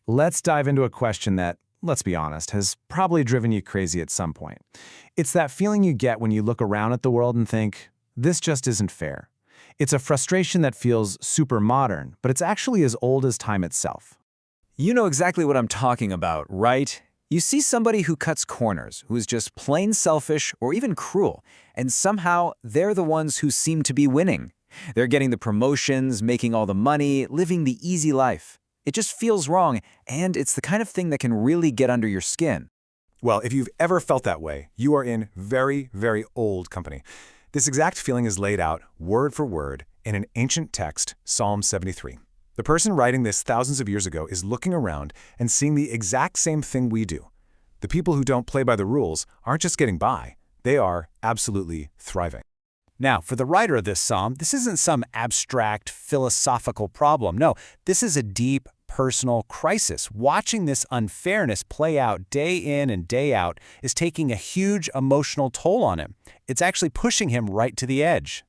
let's dive into a question that, let's be honest, has probably driven you crazy at some point. It's that feeling you get when you look around at the world and think, this just isn't fair. It's a frustration that feels super modern, but it's actually as old as time itself. You know exactly what I'm talking about, right? You see somebody who cuts corners, who is just plain selfish or even cruel, and somehow they're the ones who seem to be winning. They're getting the promotions, making all the money, living the easy life. It just feels wrong, and it's the kind of thing that can really get under your skin. Well, if you've ever felt that way, you are in very, very old company. This exact feeling is laid out, word for word, in an ancient text, Psalm 73. The person writing this thousands of years ago is looking around and seeing the exact same thing we do. The people who don't play by the rules aren't just getting by, they are absolutely thriving. Now, for the writer of this psalm, this isn't some abstract philosophical problem. No, this is a deep personal crisis. Watching this unfairness play out day in and day out is taking a huge emotional toll on him. It's actually pushing him right to the edge.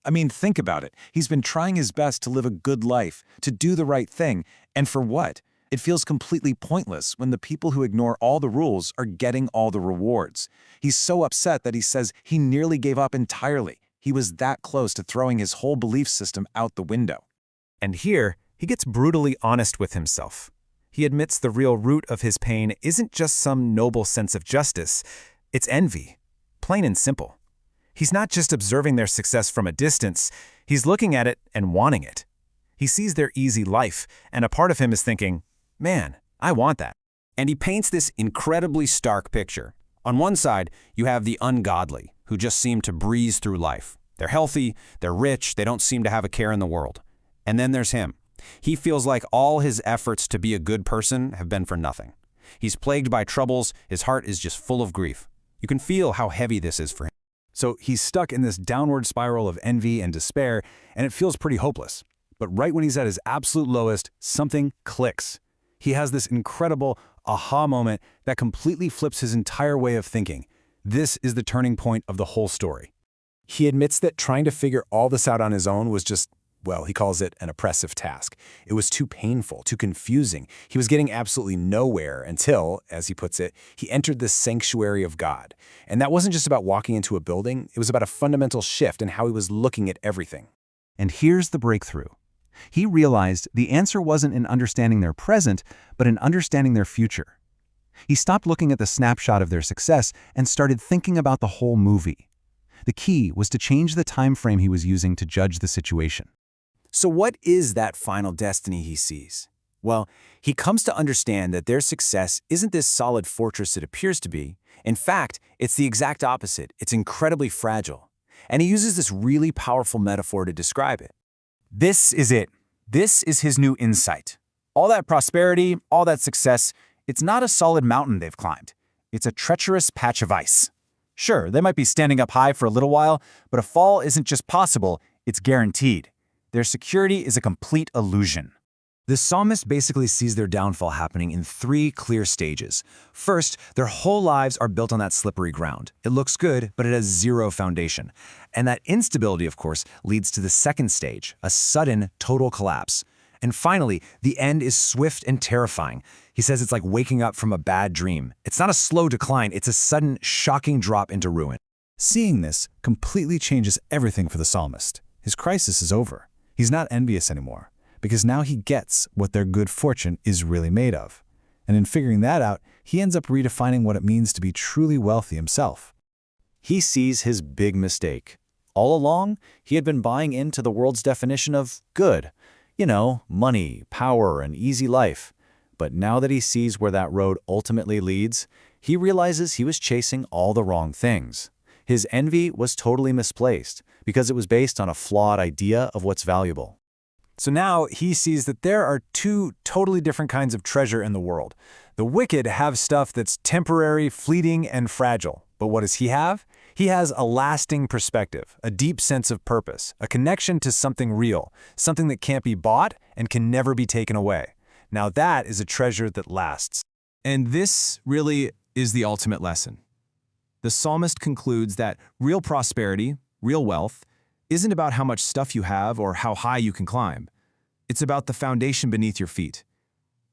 I mean, think about it. He's been trying his best to live a good life, to do the right thing, and for what? It feels completely pointless when the people who ignore all the rules are getting all the rewards. He's so upset that he says he nearly gave up entirely. He was that close to throwing his whole belief system out the window. And here, he gets brutally honest with himself. He admits the real root of his pain isn't just some noble sense of justice, it's envy, plain and simple. He's not just observing their success from a distance, he's looking at it and wanting it. He sees their easy life, and a part of him is thinking, man, I want that. And he paints this incredibly stark picture. On one side, you have the ungodly, who just seem to breeze through life. They're healthy, they're rich, they don't seem to have a care in the world. And then there's him. He feels like all his efforts to be a good person have been for nothing. He's plagued by troubles, his heart is just full of grief. You can feel how heavy this is for him. So he's stuck in this downward spiral of envy and despair, and it feels pretty hopeless. But right when he's at his absolute lowest, something clicks. He has this incredible aha moment that completely flips his entire way of thinking. This is the turning point of the whole story. He admits that trying to figure all this out on his own was just, well, he calls it an oppressive task. It was too painful, too confusing. He was getting absolutely nowhere until, as he puts it, he entered the sanctuary of God. And that wasn't just about walking into a building, it was about a fundamental shift in how he was looking at everything. And here's the breakthrough. He realized the answer wasn't in understanding their present, but in understanding their future. He stopped looking at the snapshot of their success and started thinking about the whole movie. The key was to change the time frame he was using to judge the situation. So what is that final destiny he sees? Well, he comes to understand that their success isn't this solid fortress it appears to be. In fact, it's the exact opposite. It's incredibly fragile. And he uses this really powerful metaphor to describe it. This is it. This is his new insight. All that prosperity, all that success, it's not a solid mountain they've climbed. It's a treacherous patch of ice. Sure, they might be standing up high for a little while, but a fall isn't just possible, it's guaranteed. Their security is a complete illusion. The psalmist basically sees their downfall happening in 3 clear stages. First, their whole lives are built on that slippery ground. It looks good, but it has zero foundation. And that instability, of course, leads to the second stage, a sudden, total collapse. And finally, the end is swift and terrifying. He says it's like waking up from a bad dream. It's not a slow decline, it's a sudden, shocking drop into ruin. Seeing this completely changes everything for the psalmist. His crisis is over. He's not envious anymore, because now he gets what their good fortune is really made of. And in figuring that out, he ends up redefining what it means to be truly wealthy himself. He sees his big mistake. All along, he had been buying into the world's definition of good. You know, money, power, and easy life. But now that he sees where that road ultimately leads, he realizes he was chasing all the wrong things. His envy was totally misplaced because it was based on a flawed idea of what's valuable. So now he sees that there are 2 totally different kinds of treasure in the world. The wicked have stuff that's temporary, fleeting, and fragile. But what does he have? He has a lasting perspective, a deep sense of purpose, a connection to something real, something that can't be bought and can never be taken away. Now that is a treasure that lasts. And this really is the ultimate lesson. The psalmist concludes that real prosperity, real wealth, isn't about how much stuff you have or how high you can climb. It's about the foundation beneath your feet.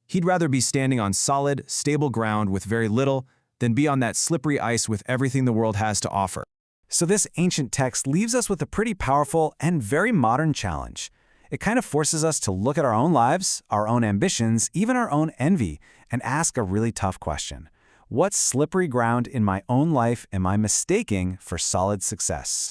He'd rather be standing on solid, stable ground with very little than be on that slippery ice with everything the world has to offer. So this ancient text leaves us with a pretty powerful and very modern challenge. It kind of forces us to look at our own lives, our own ambitions, even our own envy, and ask a really tough question. What slippery ground in my own life am I mistaking for solid success?